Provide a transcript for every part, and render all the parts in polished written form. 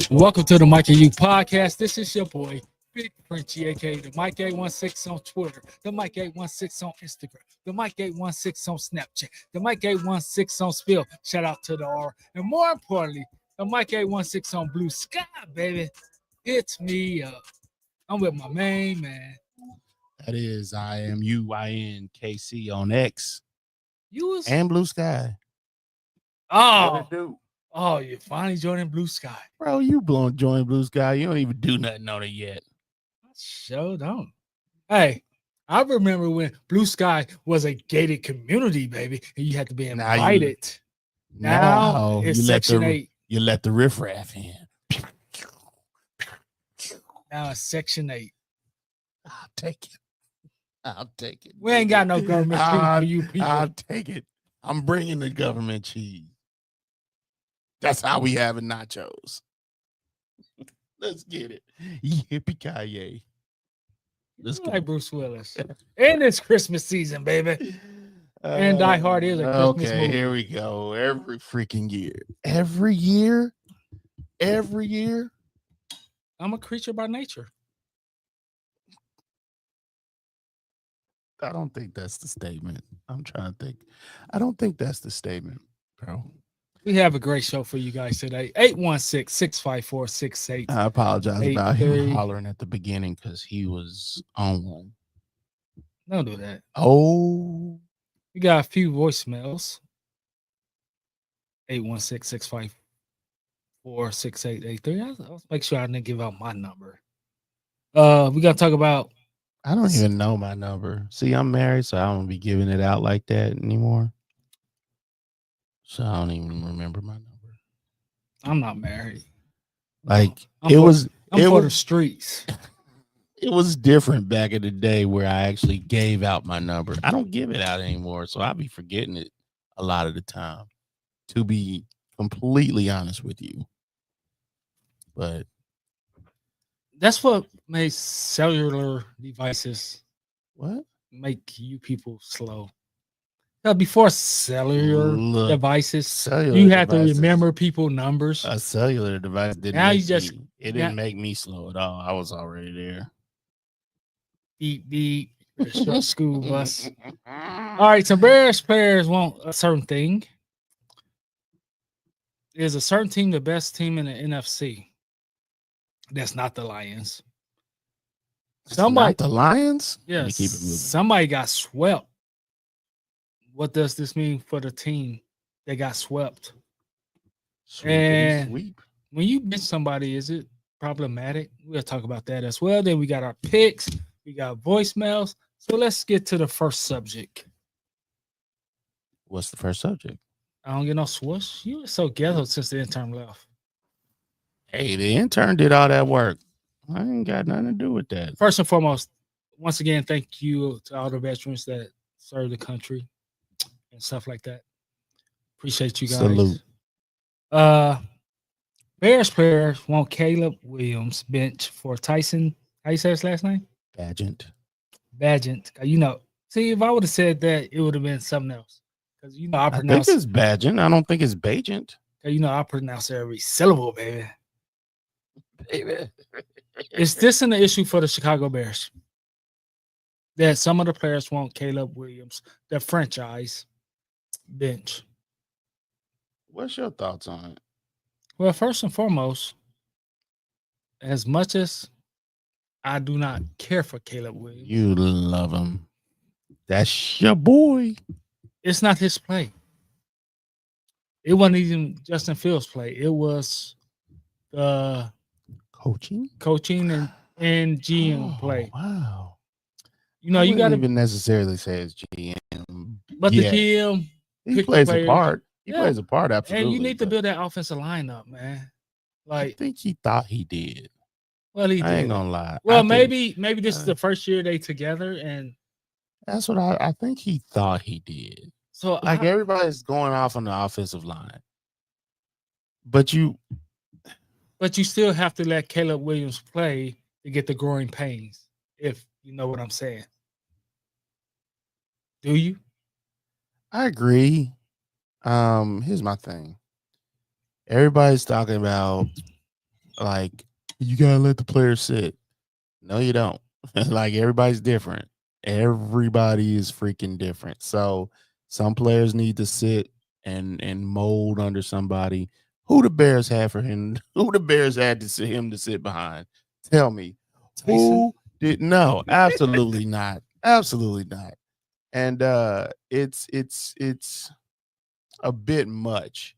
Welcome to the Mike and You podcast. This is your boy, Big Frenchie, aka the Mike 816 on Twitter, the Mike 816 on Instagram, the Mike 816 on Snapchat, the Mike 816 on Spill. Shout out to the R. And more importantly, the Mike 816 on Blue Sky, baby. Hit me up. I'm with my main man. That is IMUINKC on X You was and Blue Sky. oh, you finally joining Blue Sky. Bro, you join Blue Sky. You don't even do nothing on it yet. I sure don't. Hey, I remember when Blue Sky was a gated community, baby, and you had to be invited. Now it's Section 8. You let the riffraff in. Now it's Section 8. I'll take it. We ain't got no government cheese for you people. I'll take it. I'm bringing the government cheese. That's how we having nachos. Let's get it. Yippee-ki-yay. Let's go. Like Bruce Willis. And it's Christmas season, baby. And Die Hard is a Christmas movie. Here we go. Every freaking year. Every year. I'm a creature by nature. I don't think that's the statement. I'm trying to think. I don't think that's the statement, bro. We have a great show for you guys today. 816-654-68. I apologize about him hollering at the beginning because he was on one. Don't do that. Oh. We got a few voicemails. 816-654-6883. I'll make sure I didn't give out my number. We got to talk about. I don't even know my number. See, I'm married, so I don't be giving it out like that anymore. So I don't even remember my number. I'm not married. Like I'm for the streets. It was different back in the day where I actually gave out my number. I don't give it out anymore, so I'll be forgetting it a lot of the time, to be completely honest with you. But that's what makes cellular devices make you people slow. Now, before cellular devices, you had to remember people numbers. A cellular device didn't make me slow at all. I was already there. Beep beep. Short school bus. All right, some Bears players want a certain thing. Is a certain team the best team in the NFC? That's not the Lions. Not the Lions? Yes. Keep it moving. Somebody got swept. What does this mean for the team that got swept? Sweep. When you bench somebody, is it problematic? We'll talk about that as well. Then we got our picks. We got voicemails. So let's get to the first subject. What's the first subject? I don't get no swoosh. You were so ghetto since the intern left. Hey, the intern did all that work. I ain't got nothing to do with that. First and foremost, once again, thank you to all the veterans that serve the country and stuff like that. Appreciate you guys. Salute. Bears players want Caleb Williams bench for Tyson. How you say his last name? Bagent. You know, see, if I would have said that, it would have been something else. Because you know, I think it's Bagent. I don't think it's Bagent. You know, I pronounce every syllable, baby. Is this an issue for the Chicago Bears? That some of the players want Caleb Williams, the franchise bench. What's your thoughts on it? Well, first and foremost, as much as I do not care for Caleb Williams, you love him. That's your boy. It's not his play. It wasn't even Justin Fields' play. It was the coaching and GM play. Wow. You know, you got to even necessarily say it's GM, but the GM he plays a part. He plays a part, absolutely. And you need to build that offensive lineup, man. Like, I think he thought he did. Well, he did. I ain't gonna lie. Well, maybe this is the first year they together, and that's what I think he thought he did. So, like, everybody's going off on the offensive line, but you still have to let Caleb Williams play to get the growing pains, if you know what I'm saying. Do you? I agree. Here's my thing. Everybody's talking about like you gotta let the players sit. No, you don't. Like everybody's different. Everybody is freaking different. So some players need to sit and mold under somebody. Who the Bears had for him? Who the Bears had to sit him to sit behind? Tell me. Tyson. Who did no, absolutely not. Absolutely not. And it's a bit much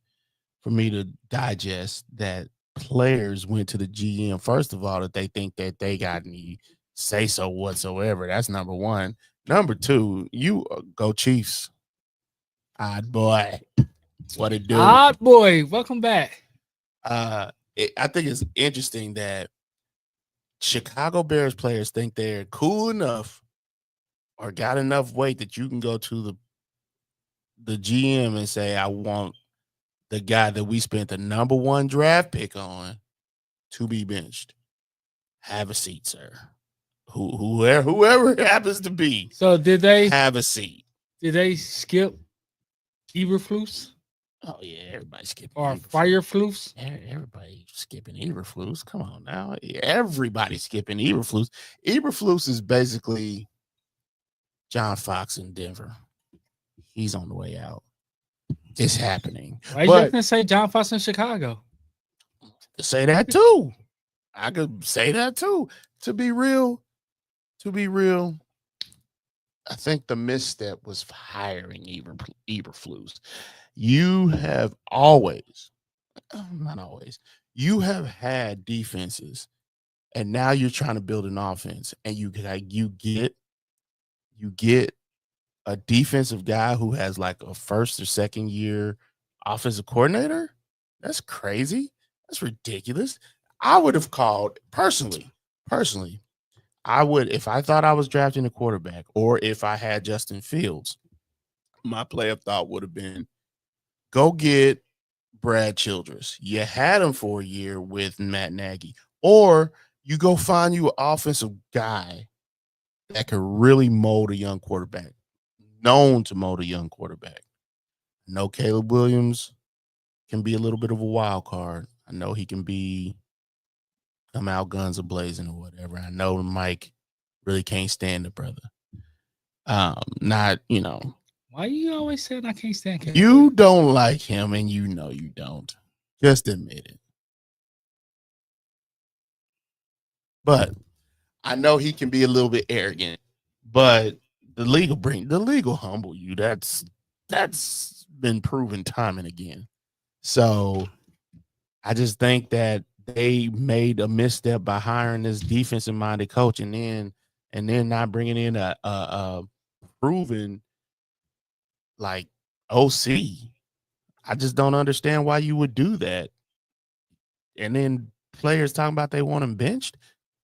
for me to digest that players went to the GM. First of all, that they think that they got any say so whatsoever. That's number one. Number two, you go Chiefs. Odd boy. What it do? Odd boy, welcome back. I think it's interesting that Chicago Bears players think they're cool enough or got enough weight that you can go to the GM and say, I want the guy that we spent the number one draft pick on to be benched. Have a seat, sir. Whoever it happens to be. So did they have a seat? Did they skip Eberflus Oh yeah, everybody's skipping or Eberflus. Fireflus? Everybody skipping Eberflus. Come on now, everybody's skipping Eberflus. Eberflus is basically John Fox in Denver. He's on the way out. It's happening. Why you gonna say John Fox in Chicago? Say that too. I could say that too. To be real, I think the misstep was hiring Eberflus. You have always, not always, you have had defenses, and now you're trying to build an offense, and you get a defensive guy who has like a first or second year offensive coordinator. That's crazy. That's ridiculous. I would have called personally, I would, if I thought I was drafting a quarterback or if I had Justin Fields, my play of thought would have been go get Brad Childress. You had him for a year with Matt Nagy, or you go find you an offensive guy that could really mold a young quarterback, known to mold a young quarterback. I know Caleb Williams can be a little bit of a wild card. I know he can come out guns a blazing or whatever. I know Mike really can't stand the brother. Not, Why you always saying I can't stand Caleb? You don't like him, and you know you don't. Just admit it. But I know he can be a little bit arrogant, but the league will humble you. That's been proven time and again. So I just think that they made a misstep by hiring this defensive minded coach and then not bringing in a proven like OC. I just don't understand why you would do that. And then players talking about they want him benched.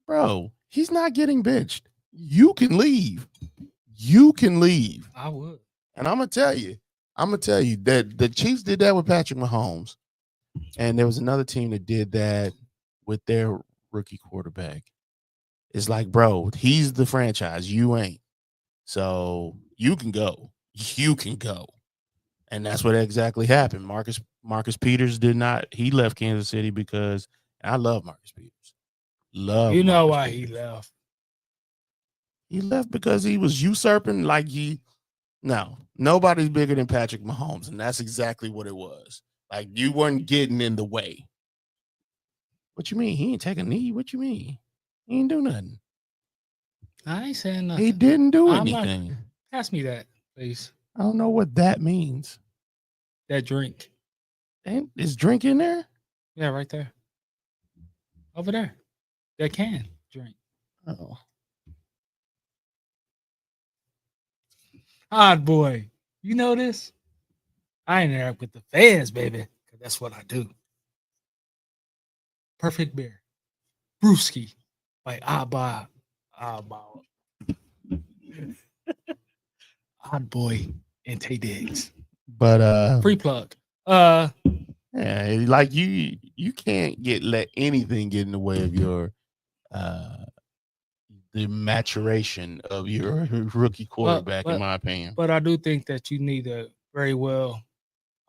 Bro, he's not getting benched. You can leave. I would. And I'm gonna tell you that the Chiefs did that with Patrick Mahomes. And there was another team that did that with their rookie quarterback. It's like, bro, he's the franchise. You ain't. So you can go. And that's what exactly happened. Marcus Peters did not. He left Kansas City because I love Marcus Peters. You know why he left? He left because he was usurping. Nobody's bigger than Patrick Mahomes, and that's exactly what it was. Like, you weren't getting in the way. What you mean? He ain't take a knee. What you mean? He ain't do nothing. I ain't saying nothing. He didn't do anything. Pass me that, please. I don't know what that means. That drink. Is drink in there? Yeah, right there. Over there. That can drink. Oh. Odd boy. You know this? I interact with the fans, baby. Because that's what I do. Perfect Beer. Brewski by Odd boy and Tay Diggs. But free plug. Yeah, like you can't let anything get in the way of your the maturation of your rookie quarterback, in my opinion. But I do think that you need a very well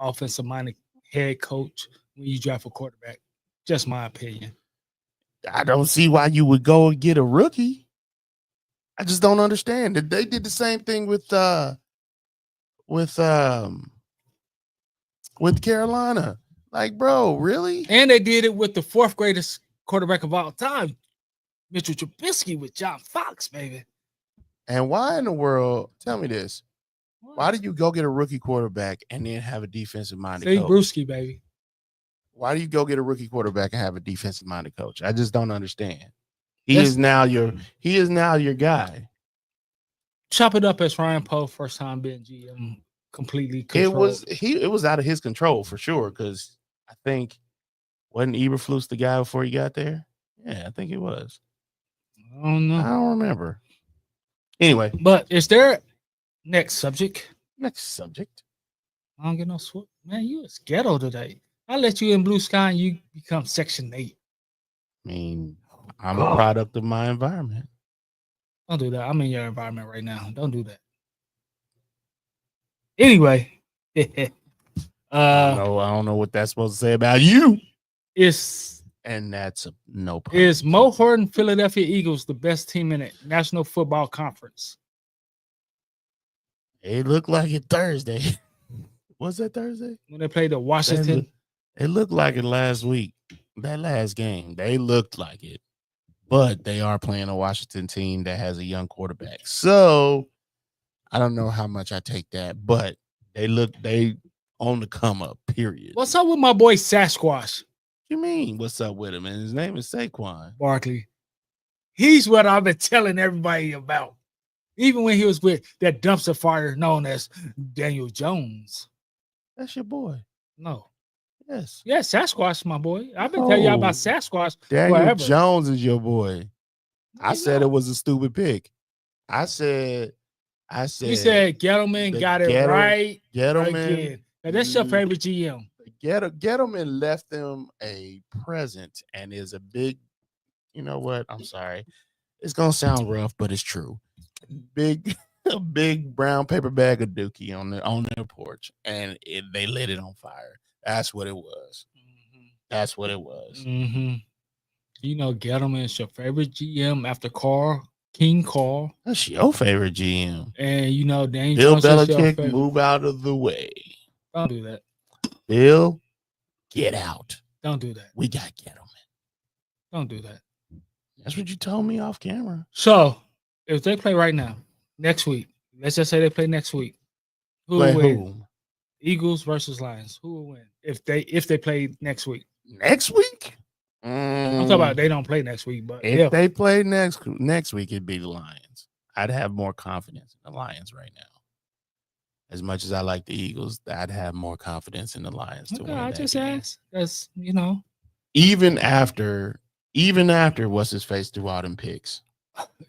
offensive minded head coach when you draft a quarterback. Just my opinion. I don't see why you would go and get a rookie. I just don't understand. They did the same thing with Carolina. Like, bro, really? And they did it with the fourth greatest quarterback of all time, Mitchell Trubisky, with John Fox, baby. And why in the world? Tell me this. Why did you go get a rookie quarterback and then have a defensive-minded Say coach? Brewski, baby. Why do you go get a rookie quarterback and have a defensive-minded coach? I just don't understand. He is now your guy. Chop it up as Ryan Poe, first time being GM, completely controlled. It was out of his control for sure, because I think wasn't Eberflus the guy before he got there? Yeah, I think it was. I don't know. I don't remember. Anyway, but is there next subject? Next subject. I don't get no swoop. Man, you is ghetto today. I let you in Blue Sky and you become Section 8. I mean, I'm a product of my environment. Don't do that. I'm in your environment right now. Don't do that. Anyway, I don't know what that's supposed to say about you. And that's a no problem. Is Mo Horton Philadelphia Eagles the best team in the National Football Conference? It looked like it Thursday. Was that Thursday? When they played the Washington? It looked like it last week. That last game. They looked like it. But they are playing a Washington team that has a young quarterback. So I don't know how much I take that, but they on the come up, period. What's up with my boy Sasquatch? What you mean? What's up with him? And his name is Saquon Barkley. He's what I've been telling everybody about. Even when he was with that dumpster fire known as Daniel Jones. That's your boy. No. Yes. Yeah, Sasquatch, my boy. I've been telling you about Sasquatch. Daniel forever. Jones is your boy. I said it was a stupid pick. I said. You said Gettleman got it right. Gettleman. Again. Now, that's your favorite GM. Gettleman left them a present and is a big, you know what? I'm sorry. It's going to sound rough, but it's true. A big brown paper bag of Dookie on their porch, and they lit it on fire. That's what it was. Mm-hmm. That's what it was. Mm-hmm. You know, Gettleman is your favorite GM after King Carl. That's your favorite GM. And you know, Bill Belichick, move out of the way. Don't do that. Bill, get out. Don't do that. We got Gettleman. Don't do that. That's what you told me off camera. So, if they play right now, next week, let's just say they play next week, who will win? Eagles versus Lions. Who will win if they play next week? Next week? I'm talking about they don't play next week, but if they play next week, it'd be the Lions. I'd have more confidence in the Lions right now. As much as I like the Eagles, I'd have more confidence in the Lions to win. I just asked. That's even after what's his face threw out in picks.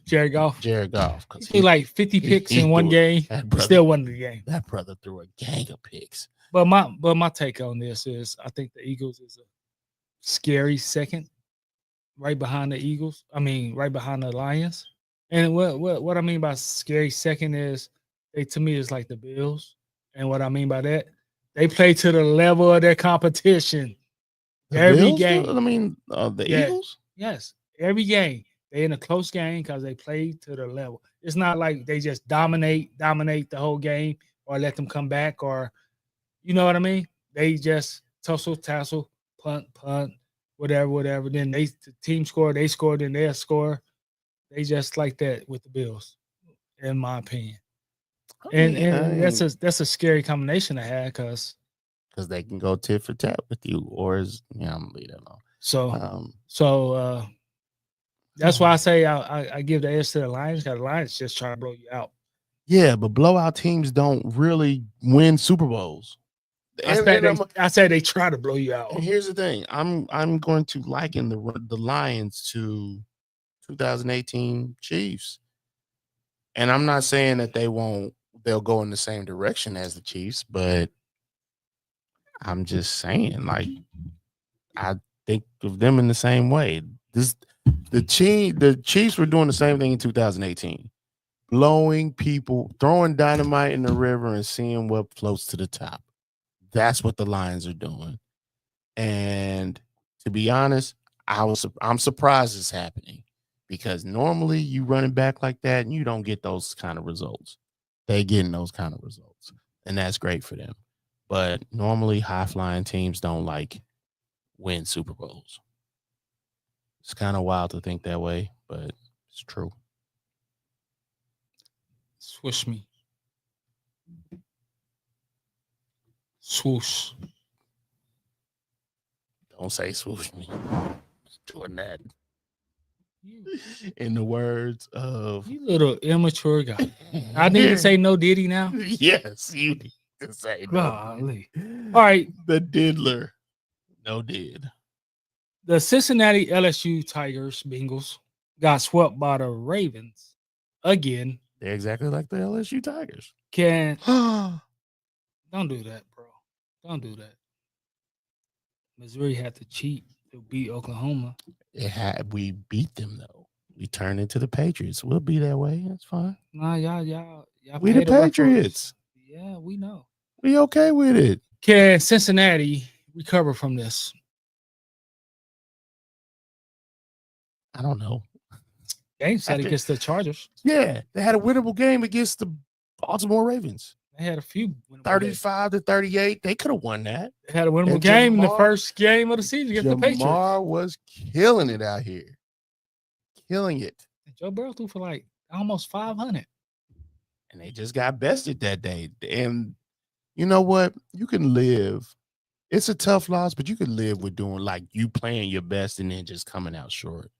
Jared Goff. Because he like 50 picks in one game. Still won the game. That brother threw a gang of picks. But my take on this is I think the Eagles is a scary second, right behind the Eagles. I mean, right behind the Lions. And what I mean by scary second is to me is like the Bills. And what I mean by that, they play to the level of their competition. Every game. The Eagles? Yes. Every game. They're in a close game because they play to the level. It's not like they just dominate the whole game or let them come back or, you know what I mean? They just tassel, punt, whatever. Then the team score, they score, then they'll score. They just like that with the Bills, in my opinion. And that's a scary combination to have because they can go tit for tat with you, or I'm gonna leave that alone. So that's why I say I give the edge to the Lions because the Lions just try to blow you out. Yeah, but blowout teams don't really win Super Bowls. I say they try to blow you out. And here's the thing: I'm going to liken the Lions to 2018 Chiefs, and I'm not saying that they'll go in the same direction as the Chiefs, but I'm just saying, like, I think of them in the same way. The Chiefs were doing the same thing in 2018, blowing people, throwing dynamite in the river and seeing what floats to the top. That's what the Lions are doing. And to be honest, I'm surprised it's happening because normally you running back like that and you don't get those kind of results. They getting those kind of results, and that's great for them. But normally, high flying teams don't like win Super Bowls. It's kind of wild to think that way, but it's true. Swoosh me. Swoosh. Don't say swoosh me. Doing that. You, In the words of you little immature guy. I need to say no Diddy now. yes, you need to say no. Golly. All right. The diddler. No did. The Cincinnati LSU Tigers, Bengals, got swept by the Ravens again. They're exactly like the LSU Tigers. Don't do that, bro. Don't do that. Missouri had to cheat to beat Oklahoma. We beat them though. We turned into the Patriots. We'll be that way. That's fine. Nah, y'all. We pay the to work for us. Patriots. Yeah, we know. We okay with it. Can Cincinnati recover from this? I don't know. Game set against the Chargers. Yeah, they had a winnable game against the Baltimore Ravens. They had a few 35-38. They could have won that. They had a winnable game in the first game of the season against the Patriots. Jamar was killing it out here. Killing it. Joe Burrow threw for like almost 500. And they just got bested that day. And you know what? You can live. It's a tough loss, but you can live with doing like you playing your best and then just coming out short.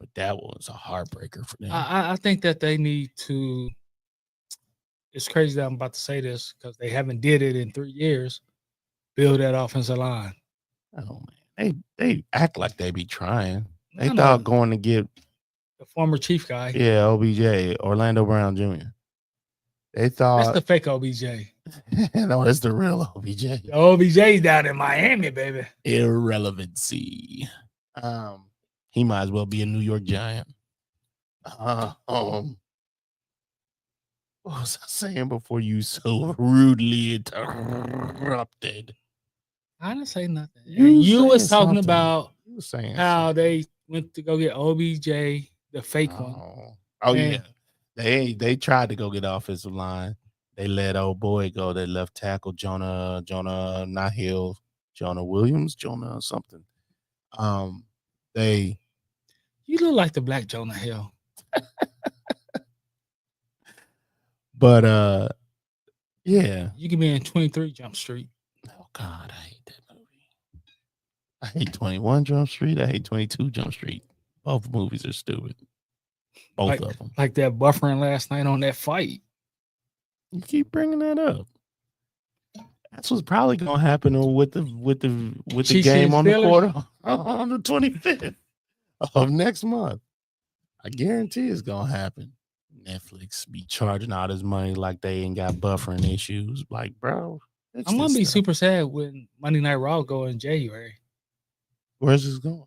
But that was a heartbreaker for them. I think that they need to. It's crazy that I'm about to say this because they haven't did it in 3 years. Build that offensive line. Oh man, they act like they be trying. They I thought know. going to get The former Chief guy. yeah, OBJ, Orlando Brown Jr. They thought That's the fake OBJ. no, that's the real OBJ. The OBJ's down in Miami, baby. Irrelevancy. He might as well be a New York Giant. What was I saying before you so rudely interrupted? I didn't say nothing. You was talking about you was saying how something. they went to go get OBJ, the fake one. Oh And- yeah. They tried to go get offensive line. They let old boy go. They left tackle Jonah not Hill, Jonah Williams, Jonah something. You look like the Black Jonah Hill. But yeah. You can be in 23 Jump Street. Oh God, I hate that movie. I hate 21 Jump Street. I hate 22 Jump Street. Both movies are stupid. Both of them. Like that buffering last night on that fight. You keep bringing that up. That's what's probably gonna happen with the Chiefs game and on the Steelers? quarter on the 25th of next month. I guarantee it's gonna happen. Netflix be charging all this money like they ain't got buffering issues. Like, bro, I'm gonna be super sad when Monday Night Raw go in January. Where's this going?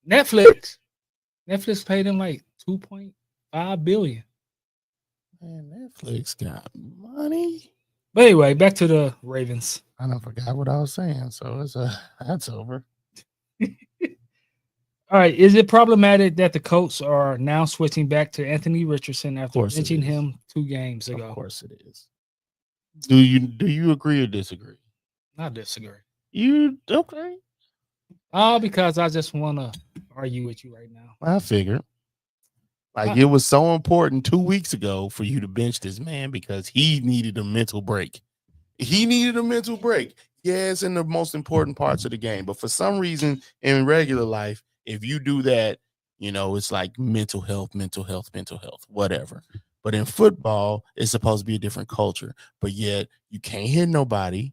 Netflix paid them like $2.5 billion. Man, Netflix got money. But anyway, back to the Ravens. I don't forgot what I was saying, so that's over. All right, is it problematic that the Colts are now switching back to Anthony Richardson after benching him 2 games ago? Of course it is. Do you agree or disagree? I disagree. You okay? Because I just want to argue with you right now. I figured. Like it was so important 2 weeks ago for you to bench this man because he needed a mental break. He needed a mental break. Yeah, it's in the most important parts of the game. But for some reason in regular life, if you do that, you know, it's like mental health, whatever. But in football, it's supposed to be a different culture. But yet you can't hit nobody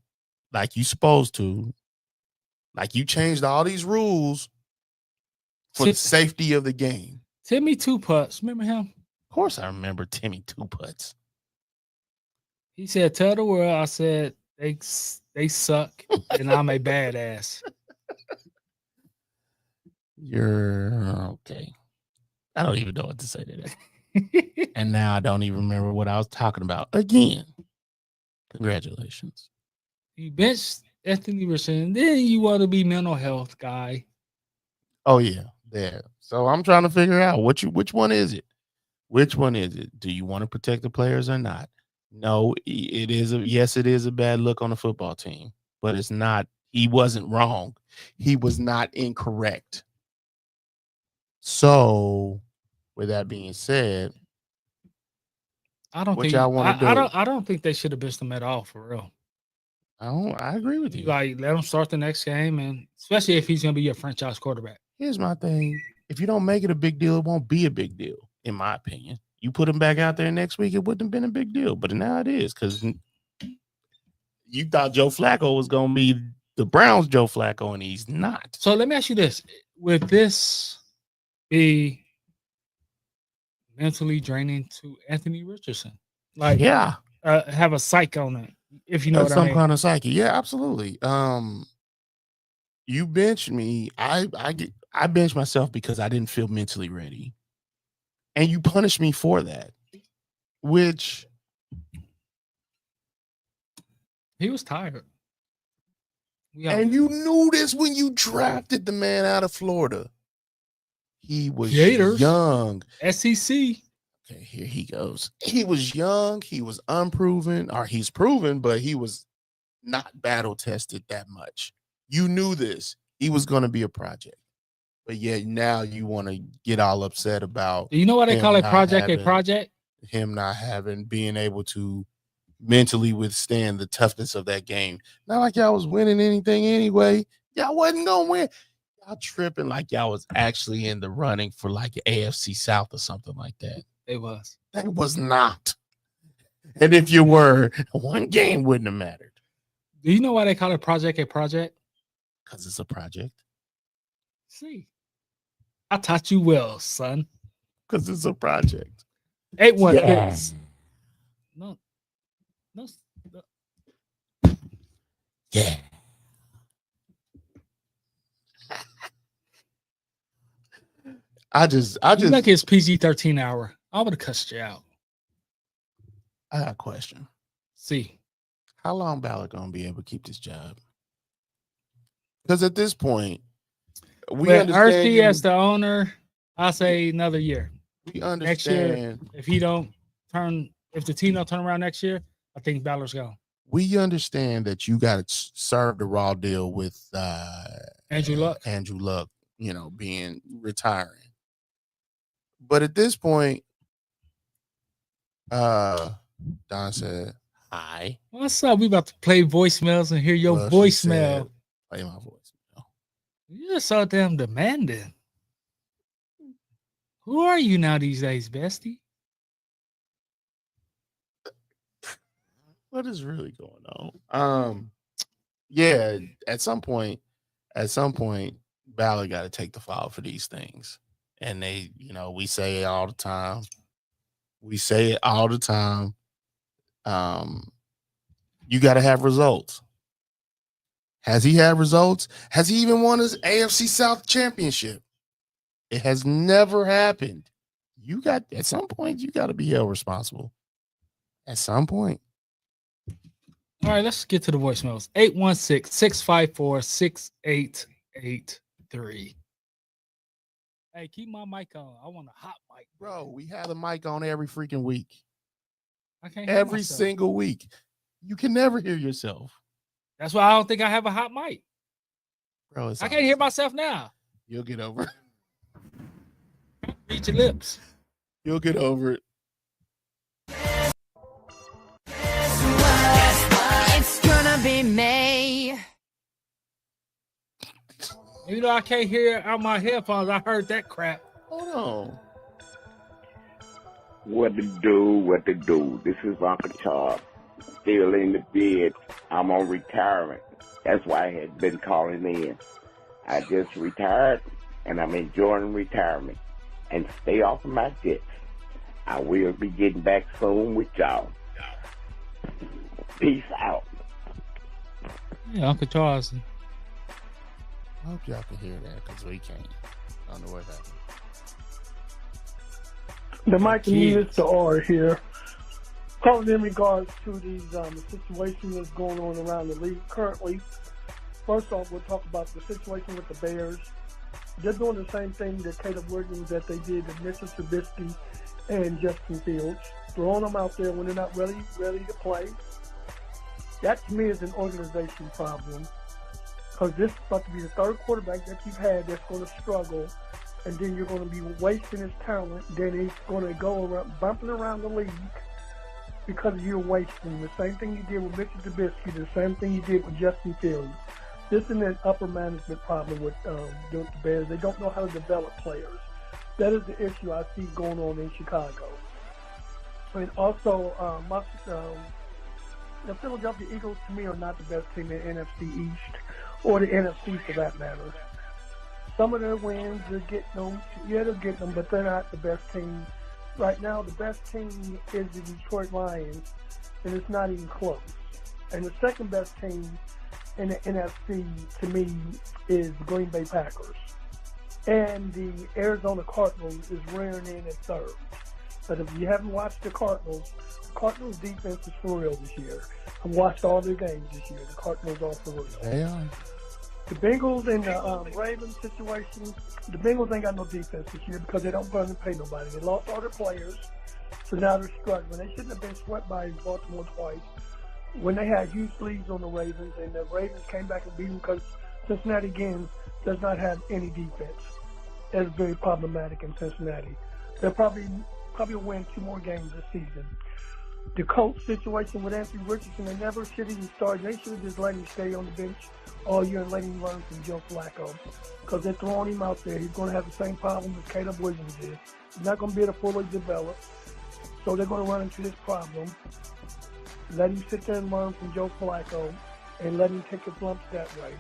like you supposed to. Like you changed all these rules for the safety of the game. Timmy Two Putts, remember him? Of course I remember Timmy Two Putts. He said, tell the world I said they suck and I'm a badass. You're okay. I don't even know what to say to that. And now I don't even remember what I was talking about again. Congratulations. You benched Anthony Richardson. Then you want to be mental health guy. Oh yeah, there. So I'm trying to figure out which one is it? Which one is it? Do you want to protect the players or not? No, it is a bad look on the football team, but it's not. He wasn't wrong. He was not incorrect. So, with that being said, I don't what think y'all want to do? I don't think they should have benched him at all for real. I agree with you. Like, let him start the next game, and especially if he's going to be your franchise quarterback. Here's my thing: if you don't make it a big deal, it won't be a big deal, in my opinion. You put him back out there next week, it wouldn't have been a big deal, but now it is because you thought Joe Flacco was going to be the Browns' Joe Flacco, and he's not. So let me ask you this: would this be mentally draining to Anthony Richardson? Like, yeah, have a psych on it, if you know what I mean. Some kind of psyche. Yeah, absolutely. You bench me. I bench myself because I didn't feel mentally ready, and you punish me for that, which he was tired. And you knew this when you drafted the man out of Florida. He was Gators. Young. SEC. Okay, here he goes. He was young. He was unproven, or he's proven, but he was not battle tested that much. You knew this. He was going to be a project. But yet now you want to get all upset about. Do you know why they call a project a project? Him not being able to mentally withstand the toughness of that game. Not like y'all was winning anything anyway. Y'all wasn't gonna win. Y'all tripping like y'all was actually in the running for like AFC South or something like that. It was. That was not. And if you were, one game wouldn't have mattered. Do you know why they call it project a project? Because it's a project. See, I taught you well, son. Because it's a project. 816. Yes. No. Yeah. I just like it's PG-13 hour. I would have cussed you out. I got a question. See. How long Ballard gonna be able to keep this job? Because at this point, we understand Hershey as the owner, I say another year. We understand next year. If the team don't turn around next year, I think Ballard's gone. We understand that you got to serve the raw deal with Andrew Luck. Being retiring. But at this point, Don said, "Hi, what's up? We about to play voicemails and hear your voicemail." Said, play my voicemail. You're so damn demanding. Who are you now these days, bestie? What is really going on? Yeah, at some point, Ballard got to take the fall for these things. And they, we say it all the time. You got to have results. Has he had results? Has he even won his AFC South championship? It has never happened. At some point, you got to be held responsible. At some point. All right, let's get to the voicemails. 816-654-6883. Hey, keep my mic on. I want a hot mic. Bro, we have a mic on every freaking week. I can't hear every myself. Single week. You can never hear yourself. That's why I don't think I have a hot mic. Bro, I can't hear myself now. You'll get over it. Reach your lips. You'll get over it. It's gonna be May. I can't hear out my headphones. I heard that crap. Hold on. What to do? This is Uncle Charles. Still in the bed. I'm on retirement. That's why I had been calling in. I just retired, and I'm enjoying retirement. And stay off of my jets. I will be getting back soon with y'all. Peace out. Yeah, Uncle Charles. I hope y'all can hear that because we can't. I don't know what happened. The Mike and Mr. R here. Calling in regards to these situation that's going on around the league currently. First off, we'll talk about the situation with the Bears. They're doing the same thing that Caleb Williams that they did to Mitchell Trubisky and Justin Fields, throwing them out there when they're not ready to play. That to me is an organization problem, because this is about to be the third quarterback that you've had that's going to struggle, and then you're going to be wasting his talent. Then he's going to go around bumping around the league because you're wasting. The same thing you did with Mitchell Trubisky, the same thing you did with Justin Fields. This is an upper management problem with the Bears. They don't know how to develop players. That is the issue I see going on in Chicago. And also, the Philadelphia Eagles, to me, are not the best team in the NFC East, or the NFC for that matter. Some of their wins, they're getting them. Yeah, they're getting them, but they're not the best team. Right now, the best team is the Detroit Lions, and it's not even close. And the second best team in the NFC, to me, is the Green Bay Packers. And the Arizona Cardinals is rearing in at third. But if you haven't watched the Cardinals defense is for real this year. I've watched all their games this year. The Cardinals are for real. They are. The Bengals and the Ravens situation, the Bengals ain't got no defense this year because they don't run and pay nobody. They lost all their players, so now they're struggling. They shouldn't have been swept by Baltimore twice when they had huge leads on the Ravens, and the Ravens came back and beat them because Cincinnati, again, does not have any defense. That's very problematic in Cincinnati. They'll probably win 2 more games this season. The Colts situation with Anthony Richardson, they never should even start. They should have just let him stay on the bench all year and let him learn from Joe Flacco, because they're throwing him out there. He's going to have the same problem as Caleb Williams did. He's not going to be able to fully develop, so they're going to run into this problem. Let him sit there and learn from Joe Flacco and let him take his lumps that way.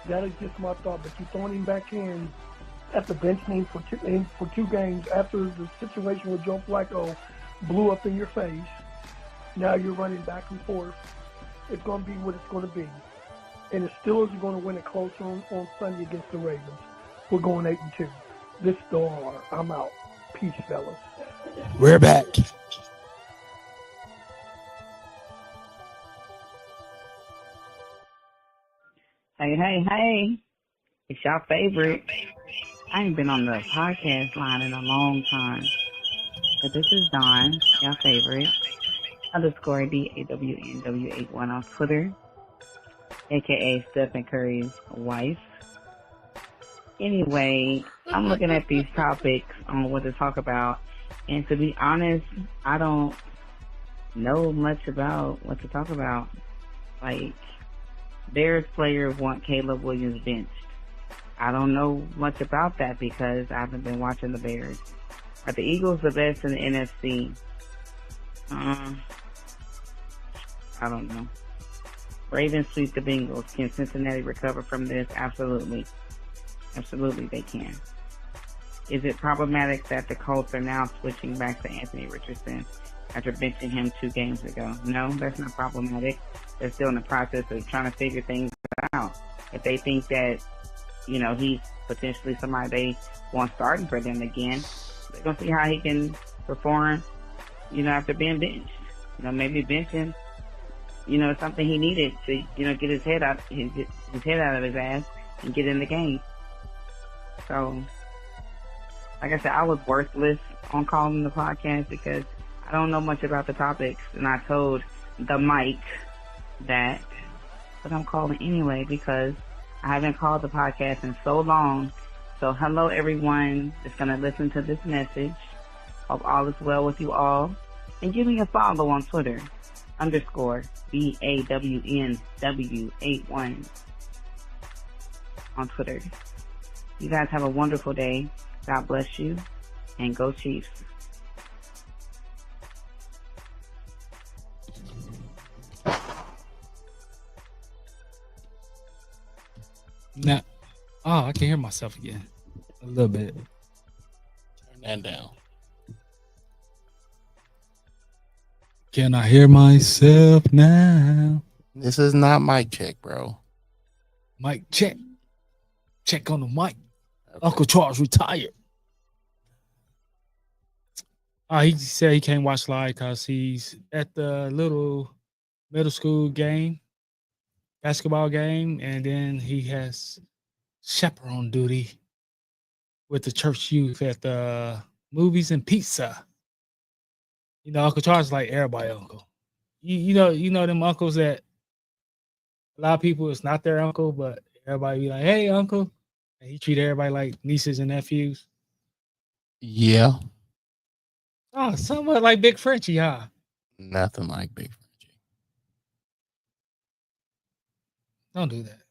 That is just my thought. But you're throwing him back in at the bench name for 2 games after the situation with Joe Flacco blew up in your face. Now you're running back and forth. It's going to be what it's going to be. And the Steelers are going to win it close on Sunday against the Ravens. We're going 8-2. This is the R. I'm out. Peace, fellas. We're back. Hey. It's your favorite. I ain't been on the podcast line in a long time. But this is Dawn, your favorite. _DAWNW81 on Twitter. AKA Stephen Curry's wife. Anyway, I'm looking at these topics on what to talk about. And to be honest, I don't know much about what to talk about. Like, Bears players want Caleb Williams benched. I don't know much about that because I haven't been watching the Bears. Are the Eagles the best in the NFC? I don't know. Ravens sweep the Bengals. Can Cincinnati recover from this? Absolutely. Absolutely they can. Is it problematic that the Colts are now switching back to Anthony Richardson after benching him 2 games ago? No, that's not problematic. They're still in the process of trying to figure things out. If they think that, he's potentially somebody they want starting for them again, they're going to see how he can perform, after being benched. Maybe benching, something he needed to, get his head out of his ass and get in the game. So, like I said, I was worthless on calling the podcast because I don't know much about the topics, and I told the mic that, but I'm calling anyway because I haven't called the podcast in so long. So hello everyone that's going to listen to this message. Hope all is well with you all. And give me a follow on Twitter, _BAWNW81 on Twitter. You guys have a wonderful day. God bless you, and go Chiefs. Now, I can hear myself again. A little bit. Turn that down. Can I hear myself now? This is not mic check, bro. Mic check. Check on the mic. Okay. Uncle Charles retired. He said he can't watch live because he's at the little middle school game. basketball game, and then he has chaperone duty with the church youth at the movies and pizza. You know, Uncle Charles is like everybody uncle. You know them uncles that a lot of people it's not their uncle, but everybody be like, "Hey, uncle," and he treat everybody like nieces and nephews. Yeah, Oh, somewhat like Big Frenchie, huh? nothing like Big Frenchie. Don't do that.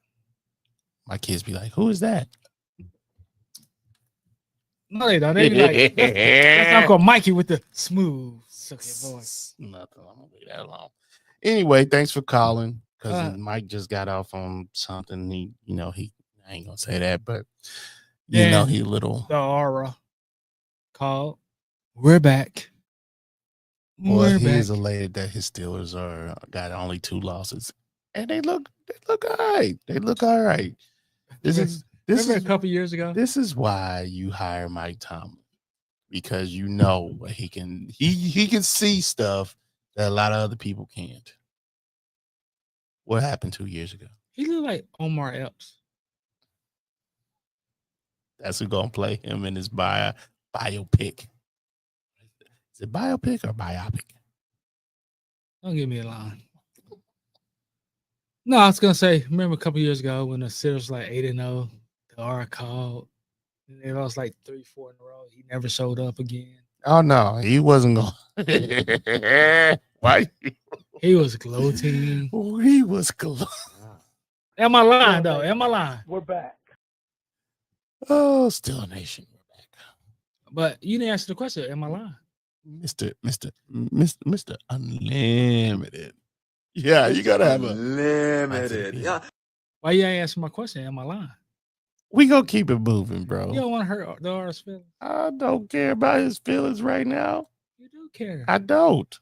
My kids be like, "Who is that?" No, they don't. They be like, that's Uncle Mikey with the smooth, silky voice. Nothing. I'm gonna leave that alone. Anyway, thanks for calling. Cousin Uh, Mike just got off on something. I ain't gonna say that, but Yeah. he a little. The aura called. We're back. Well, We're he back. is elated that his Steelers got only 2 losses, and they look all right. They look all right. Remember a couple years ago? This is why you hire Mike Tomlin, because you know what he can see stuff that a lot of other people can't. What happened 2 years ago? He looked like Omar Epps. That's who gonna play him in his biopic. Is it biopic or biopic? Don't give me a line. No, I was gonna say, remember a couple years ago when the Steelers was like 8-0, the aura called, and they lost like 3-4 in a row. He never showed up again. Oh no, he wasn't going. Why? He was gloating. He was close. Am I lying though? Am I lying? We're back. Oh, Still Nation, we're back. But you didn't answer the question. Am I lying? Mr. Unlimited. Yeah, you gotta have Limited. Yeah. Why you ain't answer my question? Am I lying? We gonna keep it moving, bro. You don't want to hurt the Aura's feelings. I don't care about his feelings right now. You do care. I don't.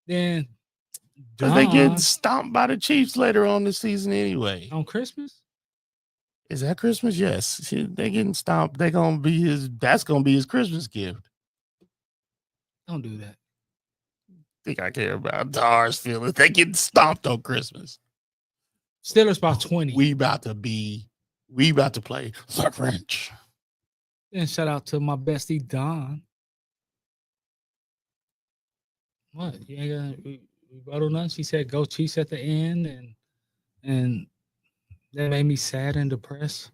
Then Because they get Don, stomped by the Chiefs later on this season anyway. on Christmas, Is that Christmas? Yes. They getting stomped. That's gonna be his Christmas gift. don't do that. Think I care about Dar's feelings. They getting stomped on Christmas. Steelers about 20. We about to play the French. Then shout out to my bestie Don. What? You ain't gonna rebuttal nothing? She said go Chiefs at the end, and that made me sad and depressed.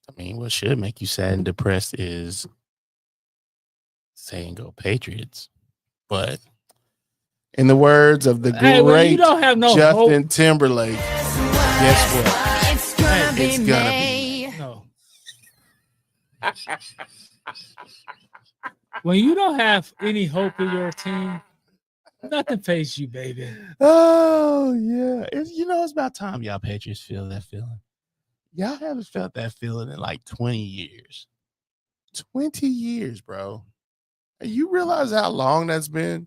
I mean, what should make you sad and depressed is saying go Patriots. But in the words of the Hey, when great you don't have no Justin hope, Timberlake, guess what? It's gonna be It's gonna be me. no. When you don't have any hope in your team, nothing fazes you, baby. Oh, yeah. It's about time y'all Patriots feel that feeling. Y'all haven't felt that feeling in like 20 years. 20 years, bro. You realize how long that's been?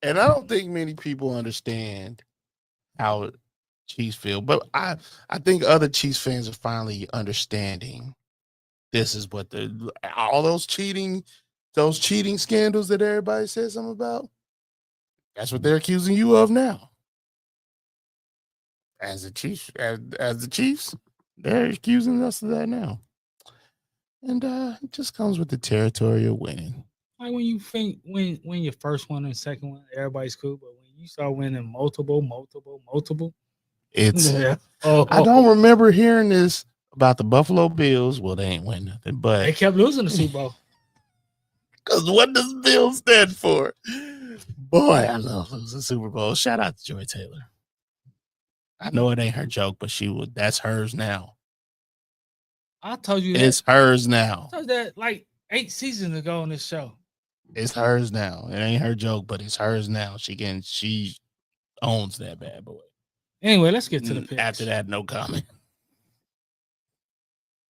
And I don't think many people understand how Chiefs feel, but I think other Chiefs fans are finally understanding this is what all those cheating scandals that everybody says something about. That's what they're accusing you of now. As the Chiefs, they're accusing us of that now. And it just comes with the territory of winning. Like when you think win your first one and second one, everybody's cool. But when you start winning multiple, It's yeah. I don't remember hearing this about the Buffalo Bills. Well, they ain't win nothing, They but kept losing the Super Bowl. because what does Bills stand for? Boy, I love losing Super Bowl. Shout out to Joy Taylor. I know it ain't her joke, but that's hers now. I told you It's hers now. I told you that like 8 seasons ago on this show. It's hers now. It ain't her joke, but it's hers now. She owns that bad boy. Anyway, let's get to the picks. After that, no comment.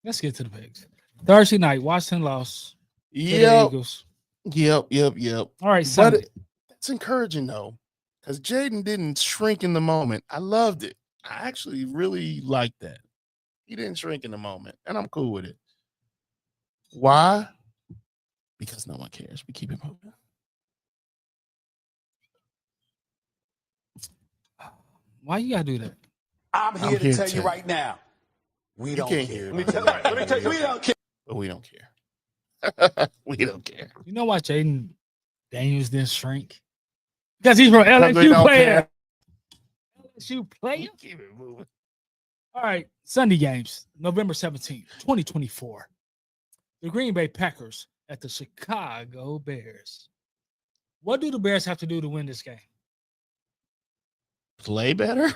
Let's get to the picks. Thursday night, Washington lost to the Yep. Eagles. Yep. All right, But Sunday. it's encouraging though, because Jaden didn't shrink in the moment. I loved it. I actually really liked that. He didn't shrink in the moment, and I'm cool with it. Why? Because no one cares. We keep it moving. Why you gotta do that? I'm I'm here here to tell to you tell right now. We You don't can't care. hear it. Let me tell you, we don't care. But we don't care. We don't care. You know why Jaden Daniels didn't shrink? Because he's from Because we LSU don't player. care. LSU player. Keep it moving. All right, Sunday games, November 17th, 2024. The Green Bay Packers at the Chicago Bears. What do the Bears have to do to win this game? Play better.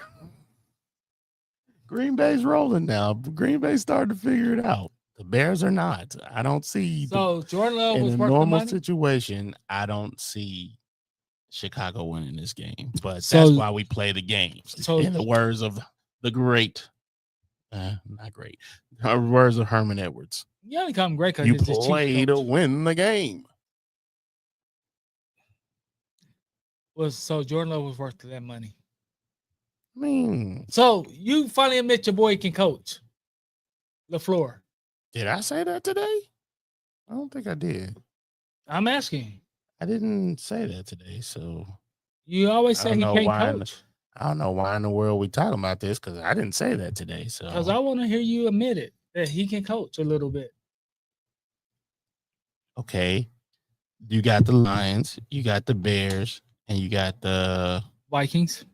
Green Bay's rolling now. Green Bay's starting to figure it out. The Bears are not. I don't see. So Jordan Love In was a worth the normal money. situation, I don't see Chicago winning this game. But So- that's why we play the games. so- In the words of the great, not great, words of Herman Edwards. You only call him great because You he's the play chief to coach. win the game. So Jordan Love was worth that money. I mean, So you finally admit your boy can coach. LaFleur. did I say that today? I don't think I did. I'm asking. I didn't say that today, so You always I say don't he know can't why coach. I don't know why in the world we talking about this because I didn't say that today. So Because I want to hear you admit it that he can coach a little bit. okay, you got the Lions, you got the Bears, and you got the Vikings.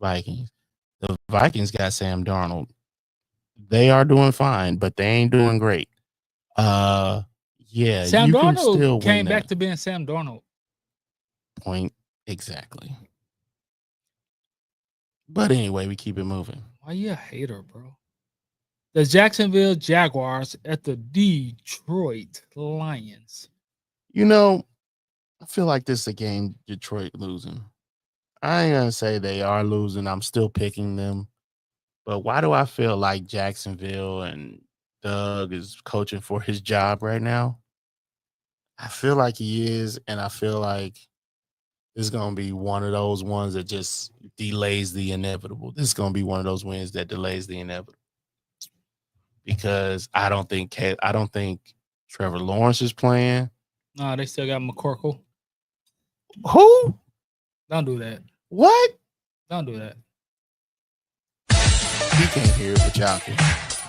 Vikings. The Vikings got Sam Darnold. They are doing fine, but they ain't doing great. Yeah, Sam you can still Darnold win came that back to being Sam Darnold. point exactly. But anyway, we keep it moving. Why you a hater, bro? The Jacksonville Jaguars at the Detroit Lions. You know, I feel like this is a game Detroit losing. I ain't gonna say they are losing. I'm still picking them. But why do I feel like Jacksonville and Doug is coaching for his job right now? I feel like he is, and I feel like it's gonna be one of those ones that just delays the inevitable. This is gonna be one of those wins that delays the inevitable. Because I don't think Trevor Lawrence is playing. No, they still got McCorkle. Who? Don't do that. What? Don't do that. He can't hear it, but y'all can. It's a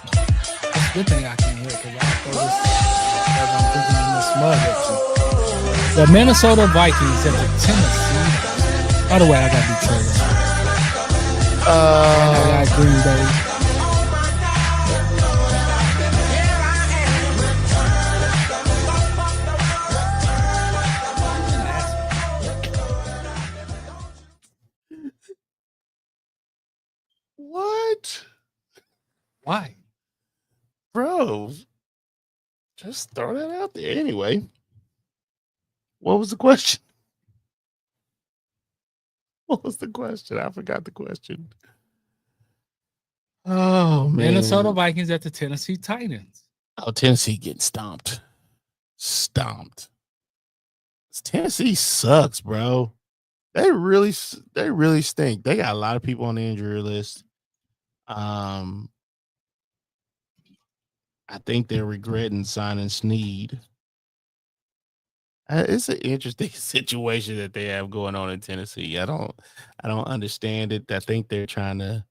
good thing I can't hear because I throw this as I'm thinking in this mug at you. The Minnesota Vikings at the Tennessee. By the way, I got Detroit. I got Green Bay. What? Why? Bro, just throw that out there. Anyway, what was the question? What was the question? I forgot the question. Oh, man. Minnesota Vikings at the Tennessee Titans. Oh, Tennessee getting stomped. Stomped. Tennessee sucks, bro. They really stink. They got a lot of people on the injury list. I think they're regretting signing Snead. It's an interesting situation that they have going on in Tennessee. I don't understand it. I think they're trying to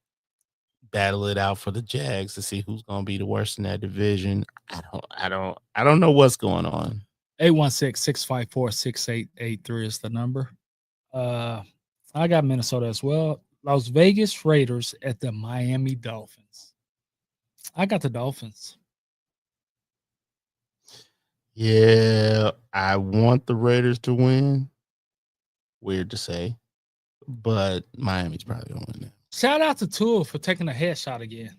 battle it out for the Jags to see who's going to be the worst in that division. I don't know what's going on. 816-654-6883 is the number. I got Minnesota as well. Las Vegas Raiders at the Miami Dolphins. I got the Dolphins. Yeah, I want the Raiders to win. Weird to say, but Miami's probably going to win that. Shout out to Tua for taking a headshot again.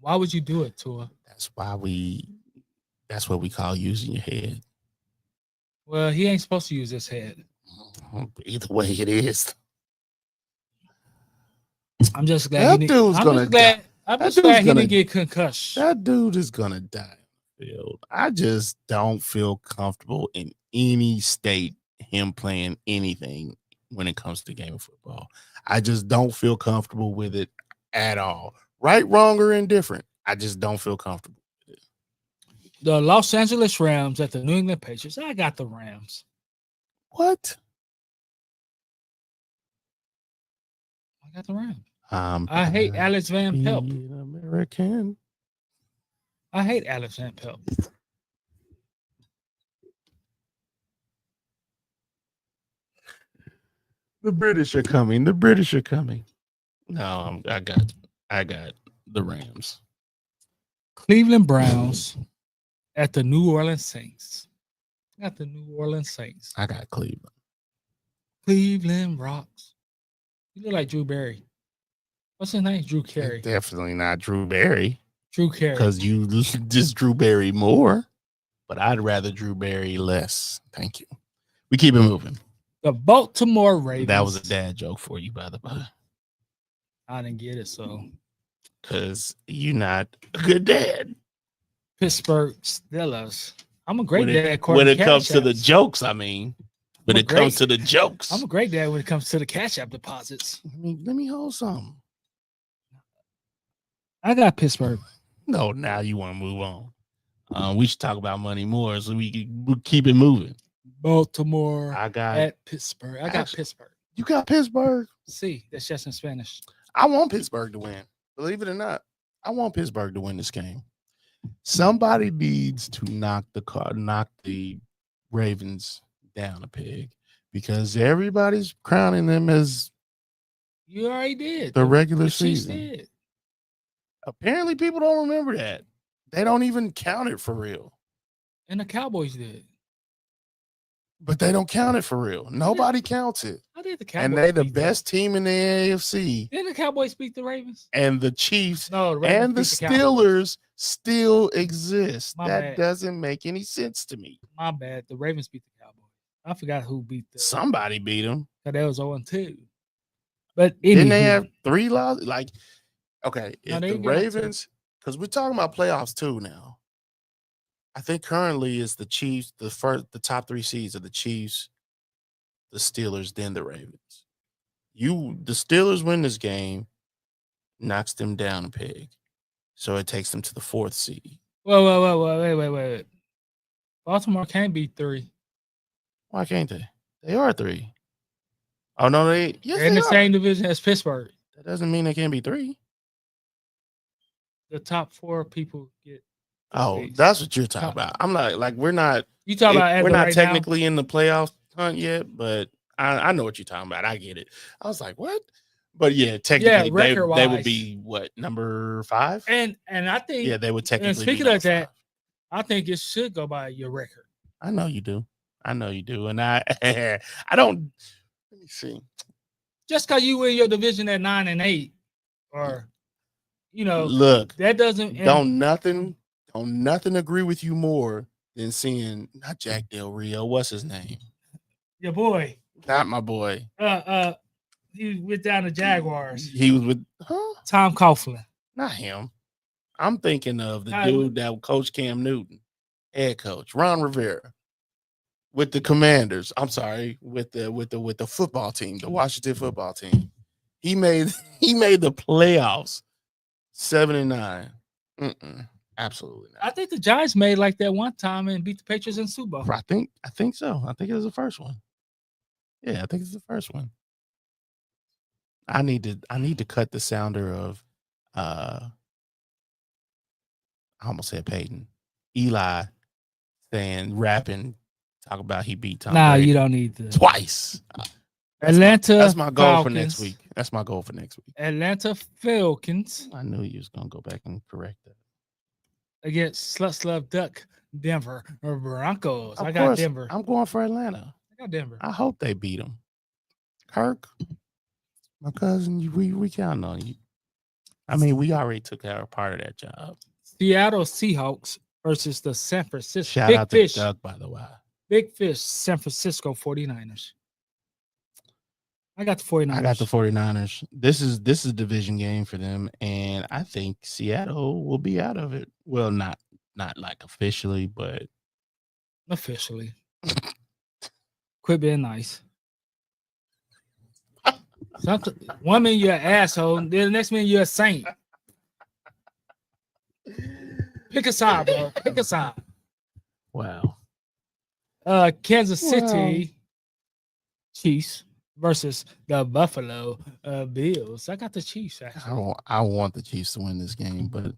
Why would you do it, Tua? That's what we call using your head. Well, he ain't supposed to use his head. Either way it is. I'm just glad That he dude's gonna die. I'm That just glad dude's he gonna- didn't get concussed. That dude is gonna die on the field. I just don't feel comfortable in any state him playing anything when it comes to the game of football. I just don't feel comfortable with it at all. Right, wrong, or indifferent. I just don't feel comfortable with it. The Los Angeles Rams at the New England Patriots. I got the Rams. What? got the Rams. I hate Alex Van Pelt. American. I hate Alex Van Pelt. The British are coming. The British are coming. No, I got the Rams. Cleveland Browns at the New Orleans Saints. Got the New Orleans Saints. I got Cleveland. Cleveland rocks. You look like Drew Barry. What's his name? Drew Carey. Definitely not Drew Barry. Drew Carey. Because you just Drew Barry more. But I'd rather Drew Barry less. Thank you. We keep it moving. The Baltimore Ravens. That was a dad joke for you, by the way. I didn't get it, so. Because you're not a good dad. Pittsburgh Steelers. I'm a great When dad. it comes to the jokes, I mean. When it comes to the jokes. I'm a great dad when it comes to the Cash App deposits. Let me hold something. I got Pittsburgh. No, now you want to move on. We should talk about money more so we keep it moving. Baltimore I got at Pittsburgh. I got Pittsburgh. You got Pittsburgh? See, that's just in Spanish. I want Pittsburgh to win. Believe it or not, I want Pittsburgh to win this game. Somebody needs to knock the Ravens down a peg because everybody's crowning them as you already did the regular the season. Did. Apparently, people don't remember that. They don't even count it for real. And the Cowboys did. But they don't count it for real. Nobody counts it. How did the Cowboys? And they're the best team in the AFC. Didn't the Cowboys beat the Ravens? And the Chiefs No, the Ravens and the Steelers still exist. That doesn't make any sense to me. My bad. The Ravens beat the Cowboys. I forgot who beat them. Somebody beat them. That was 0-2. But didn't they have 3 losses? Like, okay, No, if the Ravens, because we're talking about playoffs too now. I think currently is the Chiefs, the top 3 seeds are the Chiefs, the Steelers, then the Ravens. The Steelers win this game, knocks them down a peg. So it takes them to the 4th seed. Wait. Baltimore can't beat 3. Why can't they? They are 3. Oh no, they're in the same division as Pittsburgh. That doesn't mean they can't be 3. The top 4 people get. Oh, that's what you're talking about. I'm like we're not. You talking about? We're not right technically now? in the playoff hunt yet, but I know what you're talking about. I get it. I was like, what? But yeah, technically, they would be what, number 5? And I think they would technically. And speaking of that, I think it should go by your record. I know you do, and I don't. Let me see. Just because you win your division at 9-8, or look, that doesn't. Don't nothing agree with you more than seeing not Jack Del Rio. What's his name? Your boy. Not my boy. He went down to Jaguars. He was with Tom Coughlin. Not him. I'm thinking of the dude that coached Cam Newton, head coach Ron Rivera, with the Commanders. I'm sorry, with the football team, the Washington football team. He made the playoffs 7-9. Absolutely not. I think the Giants made like that one time and beat the Patriots in Super Bowl. I think so. I think it was the first one. Yeah, I think it's the first one. I need to cut the sounder of I almost said Peyton. Eli rapping, talk about he beat Tom Brady. You don't need to. Twice. That's my goal for next week. Atlanta Falcons. I knew you was gonna go back and correct that. Against Sluts Love Duck, Denver or Broncos. I got Denver. I'm going for Atlanta. I got Denver. I hope they beat them. Kirk, my cousin, we counting on you. I mean, we already took our part of that job. Seattle Seahawks versus the San Francisco. Shout out to Doug, by the way. Big Fish, San Francisco 49ers. I got the 49ers. I got the 49ers. This is a division game for them, and I think Seattle will be out of it. Well, not like officially, but officially. Quit being nice. One minute you're an asshole, then the next minute you're a saint. Pick a side, bro. Pick a side. Wow. Kansas City Chiefs versus the Buffalo Bills. I got the Chiefs actually. I want the Chiefs to win this game, but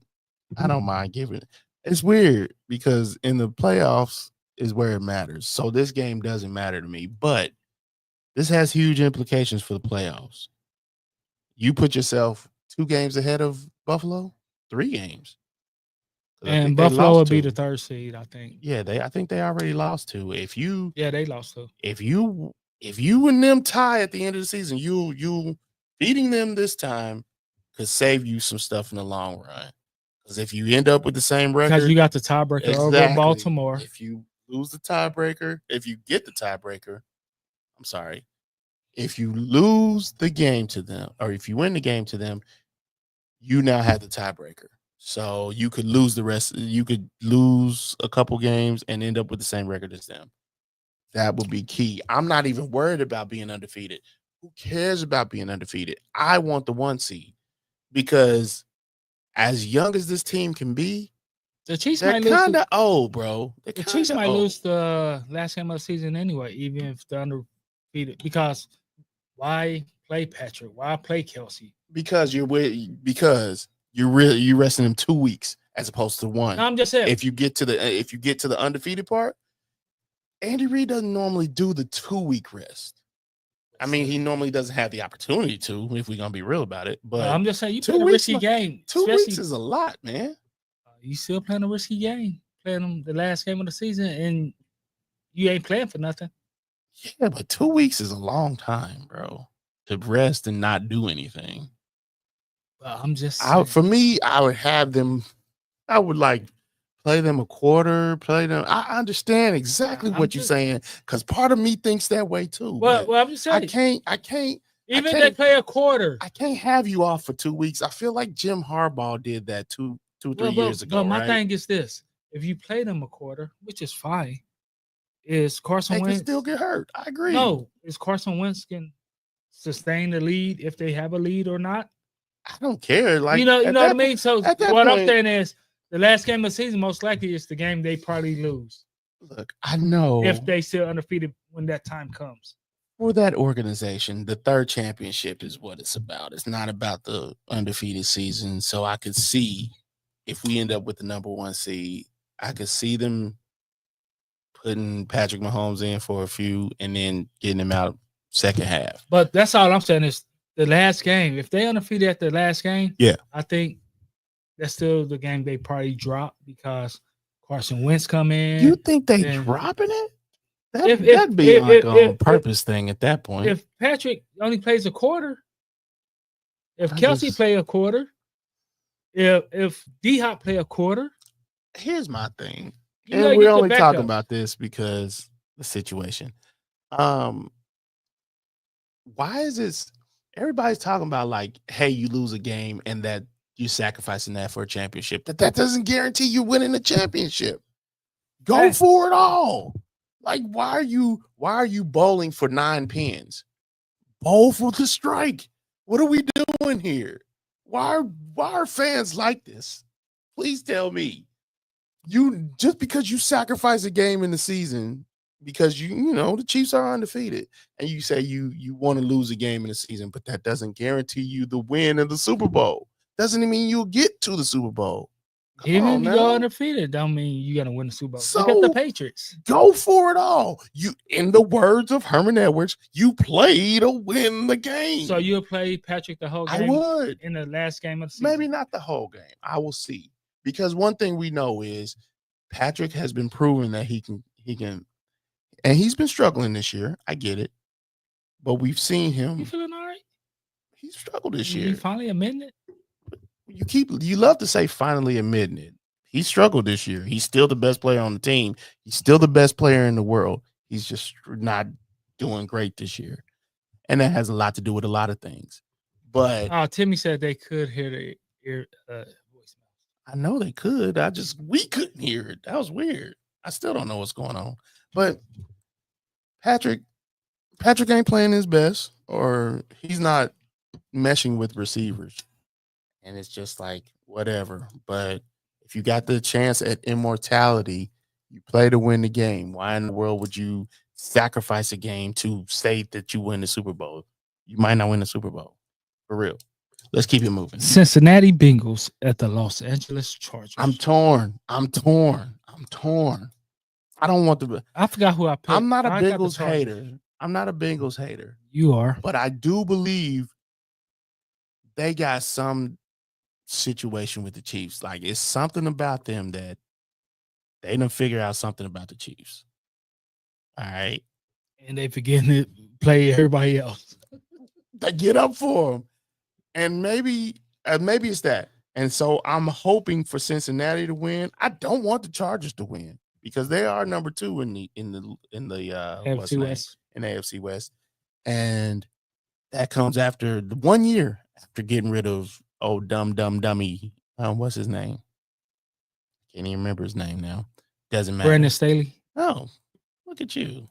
I don't mind giving it. It's weird because in the playoffs is where it matters. So this game doesn't matter to me, but this has huge implications for the playoffs. You put yourself 2 games ahead of Buffalo, 3 games. 'Cause I And think they Buffalo lost would be 2. the 3rd seed, I think. Yeah, I think they already lost 2. Yeah, they lost 2. If you and them tie at the end of the season, you beating them this time could save you some stuff in the long run. Because if you end up with the same record, Because you got the tiebreaker over exactly, Baltimore. if you lose the tiebreaker, if you get the tiebreaker, I'm sorry. If you lose the game to them, or if you win the game to them, you now have the tiebreaker. So you could lose the rest. You could lose a couple games and end up with the same record as them. That would be key. I'm not even worried about being undefeated. Who cares about being undefeated? I want the 1 seed because as young as this team can be, The Chiefs they're might lose. kind of old, bro. They're The Chiefs kinda might old. lose the last game of the season anyway, even if they're undefeated. Because why play Patrick? Why play Kelsey? because you're resting them 2 weeks as opposed to 1. No, I'm just saying. If you get to the undefeated part, Andy Reid doesn't normally do the 2-week rest. I mean, he normally doesn't have the opportunity to, if we're gonna be real about it. But I'm just saying, you 2 playing a weeks, risky game. 2 especially- weeks is a lot, man. You still playing a risky game, playing them the last game of the season, and you ain't playing for nothing. Yeah, but 2 weeks is a long time, bro, to rest and not do anything. I'm just saying. For me, I would have them. I would play them a quarter. Play them. I understand exactly what you're saying because part of me thinks that way too. Well, I'm just saying. I can't. Even if they play a quarter, I can't have you off for 2 weeks. I feel like Jim Harbaugh did that 3 years ago. But my right? thing is this: if you play them a quarter, which is fine, is Carson They Wentz can still get hurt. I agree. No, is Carson Wentz can sustain the lead if they have a lead or not? I don't care. Like you know what I mean. So at that what I'm point- saying is, the last game of the season most likely is the game they probably lose Look, I know if they still undefeated when that time comes. for that organization, the 3rd championship is what it's about. It's not about the undefeated season. So I could see if we end up with the number 1 seed, I could see them putting Patrick Mahomes in for a few and then getting him out second half. But that's all I'm saying is the last game. If they undefeated at the last game, Yeah. I think that's still the game they probably drop because Carson Wentz come in. You think they and- dropping it? If- That'd be if- like if- a if- purpose thing at that point. If Patrick only plays a quarter, if I Kelsey just- play a quarter, if D Hop play a quarter, Here's my thing. you And gotta we're get the only talking backup. about this because the situation. Why is this? Everybody's talking about like, hey, you lose a game and that you're sacrificing that for a championship. That doesn't guarantee you winning the championship. Go Hey. for it all. Like, why are you bowling for 9 pins? Bowl for the strike. What are we doing here? Why are fans like this? Please tell me. You just because you sacrifice a game in the season because you know the Chiefs are undefeated and you say you want to lose a game in the season, but that doesn't guarantee you the win of the Super Bowl. Doesn't mean you'll get to the Super Bowl. Come even on if you now. go undefeated, don't mean you're gonna win the Super Bowl. Look at the So- Patriots. Go for it all. You, in the words of Herman Edwards, you play to win the game. So you'll play Patrick the whole I game would. in the last game of the season. Maybe not the whole game. I will see. Because one thing we know is Patrick has been proven that he can, and he's been struggling this year. I get it. But we've seen You him. feeling all right? He struggled this You year. finally admitting it? You love to say finally admitting it. He struggled this year. He's still the best player on the team. He's still the best player in the world. He's just not doing great this year. And that has a lot to do with a lot of things. But Oh, Timmy said they could hear the voicemail. I know they could. We couldn't hear it. That was weird. I still don't know what's going on. But Patrick ain't playing his best, or he's not meshing with receivers. And it's just like, whatever. But if you got the chance at immortality, you play to win the game. Why in the world would you sacrifice a game to say that you win the Super Bowl. You might not win the Super Bowl. For real. Let's keep it moving. Cincinnati Bengals at the Los Angeles Chargers. I'm torn. I don't want to. I forgot who I picked. I'm not a I got the Bengals Chargers. hater. I'm not a Bengals hater. You are. But I do believe they got some situation with the Chiefs. Like, it's something about them that they done figure out something about the Chiefs. All right. And they forgetting to play everybody else. They get up for them. And maybe it's that. And so I'm hoping for Cincinnati to win. I don't want the Chargers to win because they are number 2 in the AFC West. in the AFC West. And that comes after the 1 year after getting rid of dummy. What's his name? Can't even remember his name now. Doesn't matter. Brandon Staley. Oh, look at you.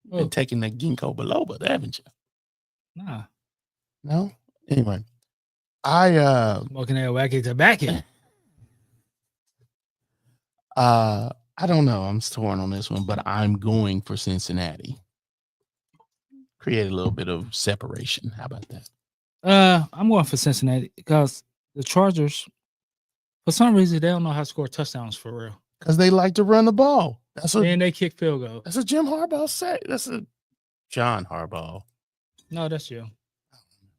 You've Oh. been taking the ginkgo biloba, haven't you? Nah. No? Anyway. Smoking that wacky tobacco. I don't know. I'm torn on this one, but I'm going for Cincinnati. Create a little bit of separation. How about that? I'm going for Cincinnati because the Chargers, for some reason, they don't know how to score touchdowns for real. Because they like to run the ball. And they kick field goals. That's a Jim Harbaugh say. That's a John Harbaugh. No, that's you.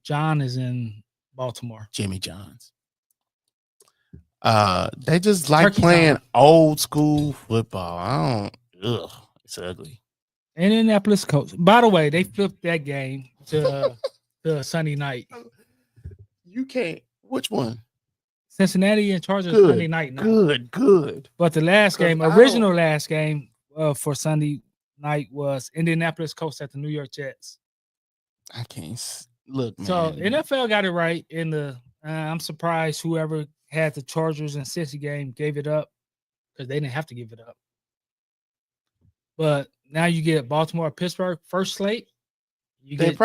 John is in Baltimore. Jimmy Johns. They just like Turkey playing time. old school football. It's ugly. Indianapolis Colts. By the way, they flipped that game to Sunday night. You can't. Which one? Cincinnati and Chargers Good, Sunday night. Now. Good. But the last 'Cause game, I don't- original last game for Sunday night was Indianapolis Colts at the New York Jets. I can't look, man. So NFL got it right in the. I'm surprised whoever had the Chargers and Cincy game gave it up because they didn't have to give it up. But now you get Baltimore, Pittsburgh first slate. You They get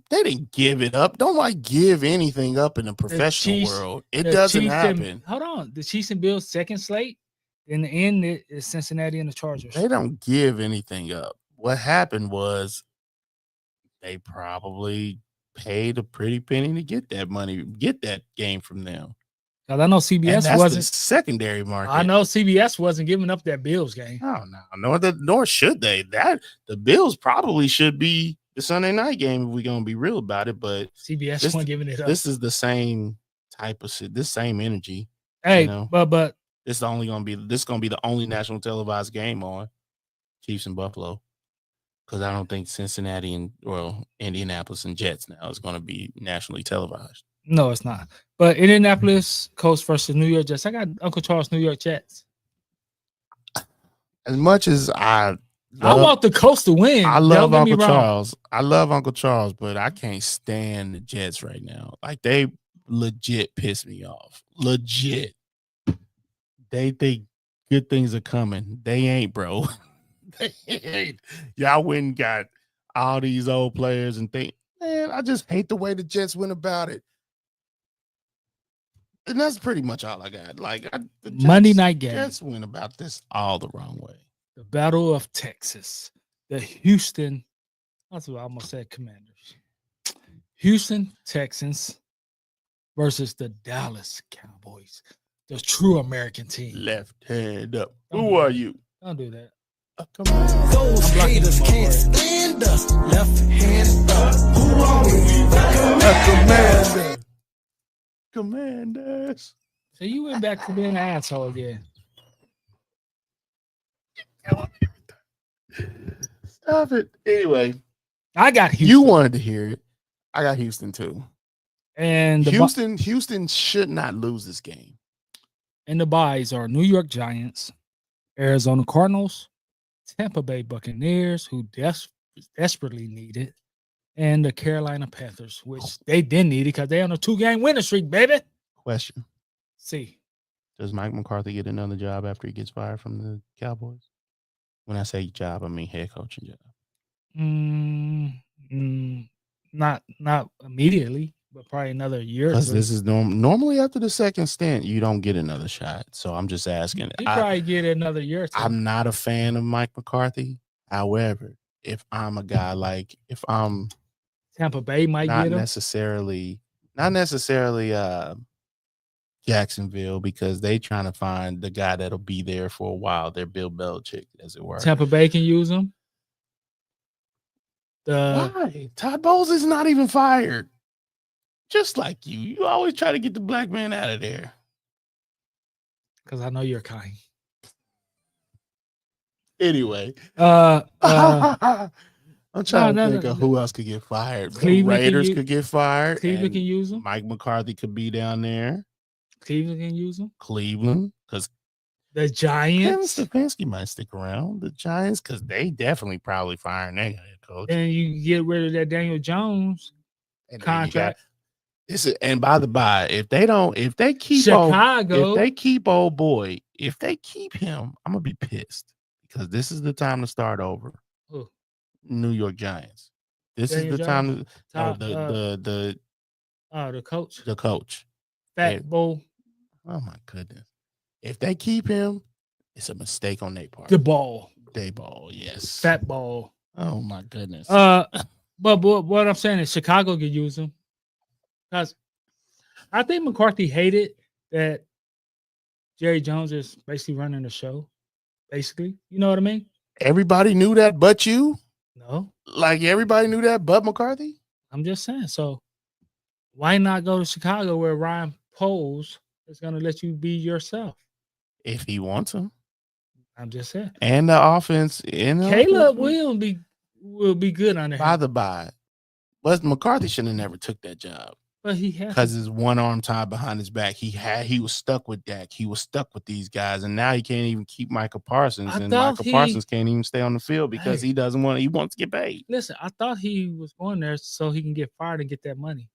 didn't give it up. Don't like give anything up in the professional Chiefs- world. It the doesn't Chiefs and- happen. hold on, the Chiefs and Bills second slate. In the end, it is Cincinnati and the Chargers. They don't give anything up. What happened was they probably paid a pretty penny to get that money, get that game from them. 'Cause I know And CBS that's wasn't. the secondary market. I know CBS wasn't giving up that Bills game. No, nor should they. That the Bills probably should be the Sunday night game if we're gonna be real about it. But CBS this- wasn't giving it up. this is the same type of shit, this same energy. Hey, you know? but This is gonna be the only national televised game on Chiefs and Buffalo. Because I don't think Cincinnati and Indianapolis and Jets now is gonna be nationally televised. no, it's not. But Indianapolis Colts versus New York Jets. I got Uncle Charles New York Jets. As much as I I want the Colts to win. I Don't love get me Uncle wrong. Charles. I love Uncle Charles, but I can't stand the Jets right now. Like, they legit piss me off. Legit. They think good things are coming. They ain't, bro. They ain't. Y'all went and got all these old players and think, man, I just hate the way the Jets went about it. And that's pretty much all I got. Like, the Monday night game. Jets went about this all the wrong way. The Battle of Texas. The Houston. That's what I almost said. Commanders. Houston Texans versus the Dallas Cowboys. The true American team. Left hand up. Don't Who do are that. you? Don't do that. Come on. Those I'm blocking haters them, can't boy. stand us. Left hand up. Who are we? Commander. Commanders. So you went back to being an asshole again. Stop it. Anyway, I got Houston. you wanted to hear it. I got Houston too. and the Houston should not lose this game. and the buys are New York Giants, Arizona Cardinals, Tampa Bay Buccaneers, who desperately need it, and the Carolina Panthers, which they didn't need it because they're on a 2-game winning streak, baby. Question. See, Does Mike McCarthy get another job after he gets fired from the Cowboys? When I say job, I mean head coaching job. not immediately, but probably another year. Or Because two. this is normally after the second stint, you don't get another shot. So I'm just asking. He probably get another year or two. I'm not a fan of Mike McCarthy. However, if I'm a guy like if I'm Tampa Bay might not get him. necessarily Jacksonville, because they trying to find the guy that'll be there for a while. They're Bill Belichick, as it were. Tampa Bay can use him. Why? Todd Bowles is not even fired. Just like you. You always try to get the black man out of there. Because I know you're kind. Anyway. Uh, I'm trying no, to think no, of no. who else could get fired. The Cleveland can Raiders use- could get fired. Cleveland and can use him. Mike McCarthy could be down there. Cleveland can use him. Cleveland, because The Kevin Giants. Stefanski might stick around. The Giants, because they definitely probably firing their head coach. And you get rid of that Daniel Jones And then you contract. and by the by, if they keep Chicago. old boy, if they keep him, I'm gonna be pissed, because this is the time to start over. Who? New York Giants. This Daniel is the time to Top, the coach. the coach. Fat Bowl. Oh my goodness. If they keep him, it's a mistake on their part. The ball. Dayball, yes. Fat Ball. Oh my goodness. But what I'm saying is Chicago could use him. Because I think McCarthy hated that Jerry Jones is basically running the show. Basically. You know what I mean? Everybody knew that but you? No. Like everybody knew that but McCarthy? I'm just saying. So why not go to Chicago where Ryan Poles is going to let you be yourself? If he wants him. I'm just saying. And the offense. Caleb will be good on By there. the by, but McCarthy should have never took that job, But he has because his one arm tied behind his back. He was stuck with Dak. He was stuck with these guys, and now he can't even keep Michael Parsons. I And thought Michael Parsons can't even stay on the field because Hey. he doesn't want. He wants to get paid. Listen, I thought he was going there so he can get fired and get that money.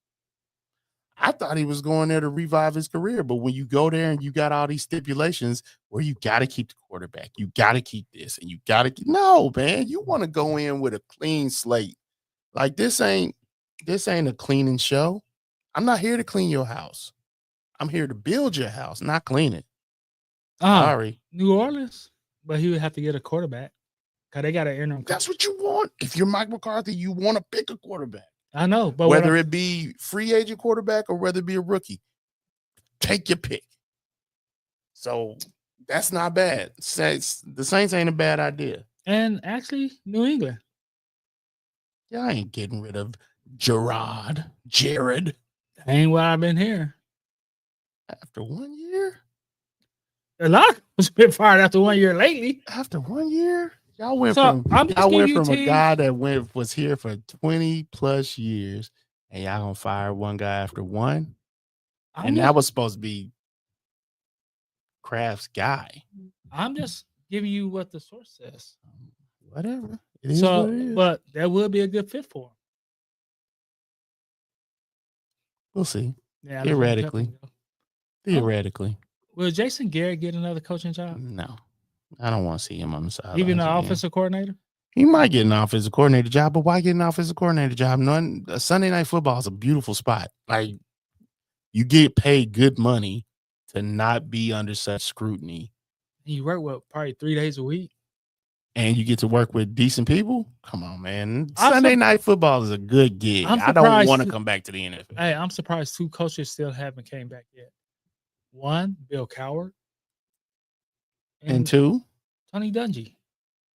I thought he was going there to revive his career, but when you go there and you got all these stipulations where you got to keep the quarterback, you got to keep this, and you got to no, man. You want to go in with a clean slate. Like this ain't a cleaning show. I'm not here to clean your house. I'm here to build your house, not clean it. Sorry. New Orleans, but he would have to get a quarterback because they got an interim. That's what you want. If you're Mike McCarthy, you want to pick a quarterback. I know, but Whether it be free agent quarterback or whether it be a rookie, take your pick. So that's not bad. The Saints ain't a bad idea. and actually New England. Y'all ain't getting rid of Jared Ain't what I've been hearing. after 1 year. A lot of was been fired after 1 year lately. After 1 year, y'all went So, from I'm just y'all went giving you from a teams- guy that was here for 20 plus years, and y'all gonna fire one guy after one. And that was supposed to be Kraft's guy. I'm just giving you what the source says. Whatever. It is So, what it is. but that would be a good fit for him. We'll see. Yeah, Theoretically. Theoretically. Will Jason Garrett get another coaching job? No. I don't want to see him on the side. Even the offensive coordinator? He might get an offensive coordinator job, but why get an offensive coordinator job? Sunday Night Football is a beautiful spot. Like, you get paid good money to not be under such scrutiny, You work with probably 3 days a week. and you get to work with decent people. Come on, man. I'm Sunday Night Football is a good gig. I'm I don't surprised want to you- come back to the NFL. Hey, I'm surprised 2 coaches still haven't came back yet. One, Bill Cowher. And two, Tony Dungy.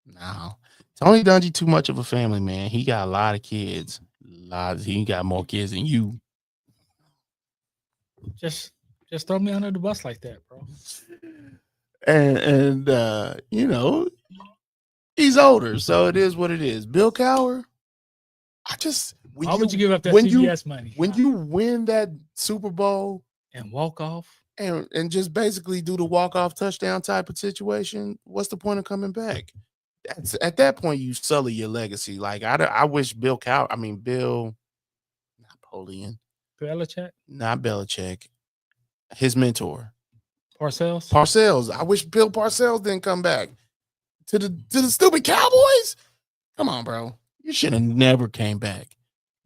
no. Tony Dungy too much of a family man. He got a lot of kids. He got more kids than you. Just throw me under the bus like that, bro. And you know, he's older, so it is what it is. Bill Cowher, Why would you give up that when CBS money when you win that Super Bowl and walk off? and just basically do the walk-off touchdown type of situation, what's the point of coming back? At that point, you sully your legacy. Like I wish Bill Napoleon, Belichick, not Belichick, his mentor. Parcells. I wish Bill Parcells didn't come back to the stupid Cowboys. Come on, bro. You should have never came back.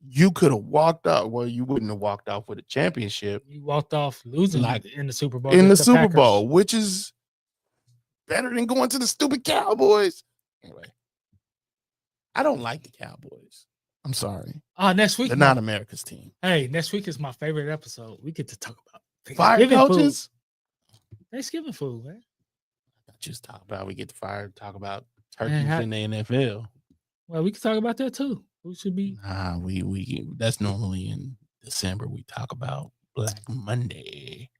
You could have walked out. Well, you wouldn't have walked off with a championship You walked off losing Like, in the Super Bowl. in the against Super Packers. Bowl, which is better than going to the stupid Cowboys. Anyway, I don't like the Cowboys. I'm sorry. Next week. They're not America's team. Hey, next week is my favorite episode. We get to talk about Fire Thanksgiving coaches. food. Thanksgiving food, man. Just talk about we get to fire. Talk about turkeys Man, in the NFL. Well, we can talk about that too. Who should be? Nah, we that's normally in December. We talk about Black Monday.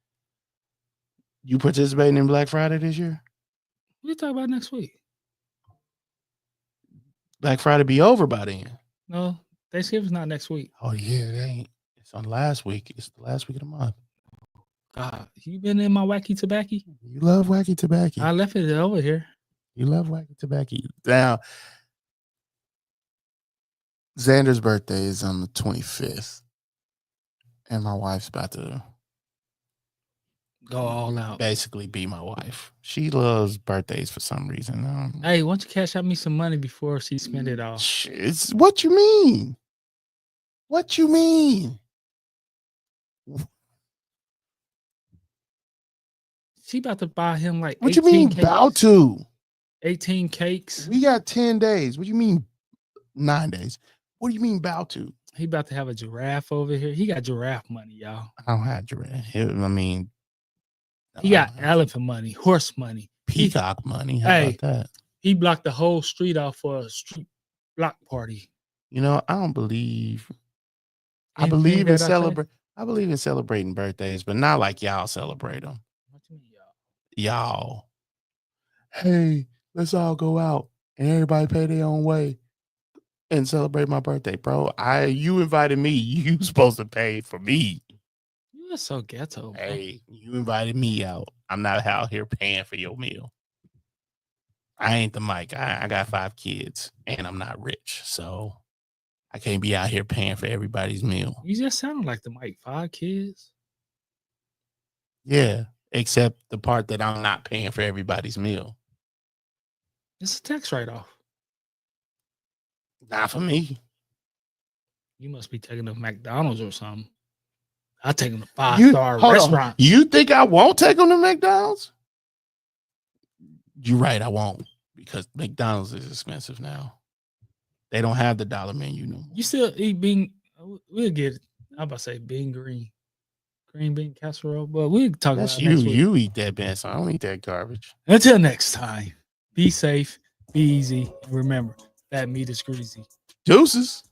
You participating in Black Friday this year? We can talk about next week. Black Friday be over by then. No, Thanksgiving's not next week. Oh yeah, it ain't. It's on last week. It's the last week of the month. God, you been in my wacky tobacco? You love wacky tobacco. I left it over here. You love wacky tobacco. Now, Xander's birthday is on the 25th. And my wife's about to Go all out. basically be my wife. She loves birthdays for some reason. Hey, why don't you cash out me some money before she spend it all? It's what you mean. What you mean? She about to buy him like What you mean cakes, about to? 18 cakes. We got 10 days. What do you mean 9 days? What do you mean about to? He about to have a giraffe over here. He got giraffe money, y'all. I don't have giraffe. I mean, He got elephant money, horse money. peacock money. How Hey. about that? He blocked the whole street off for a street block party. You know, I don't believe. I Anything believe in that I say? celebrate. I believe in celebrating birthdays, but not like y'all celebrate them. What you mean, y'all? Y'all, hey, let's all go out and everybody pay their own way and celebrate my birthday, bro. You invited me. You supposed to pay for me. You are so ghetto. Bro. Hey, you invited me out. I'm not out here paying for your meal. I ain't the Mike. I got 5 kids and I'm not rich, so I can't be out here paying for everybody's meal. You just sound like the Mike. 5 kids. Yeah, except the part that I'm not paying for everybody's meal. It's a tax write-off. Not for me. You must be taking them to McDonald's or something. I take them to You- 5-star hold on. restaurant. You think I won't take them to McDonald's? You're right, I won't, because McDonald's is expensive now. They don't have the dollar menu no more. You still eat bean? We'll get it. I'm about to say green bean casserole, but we'll talk That's about it you. next week. You eat that, Ben. So I don't eat that garbage. Until next time, be safe, be easy, and remember that meat is greasy. Deuces.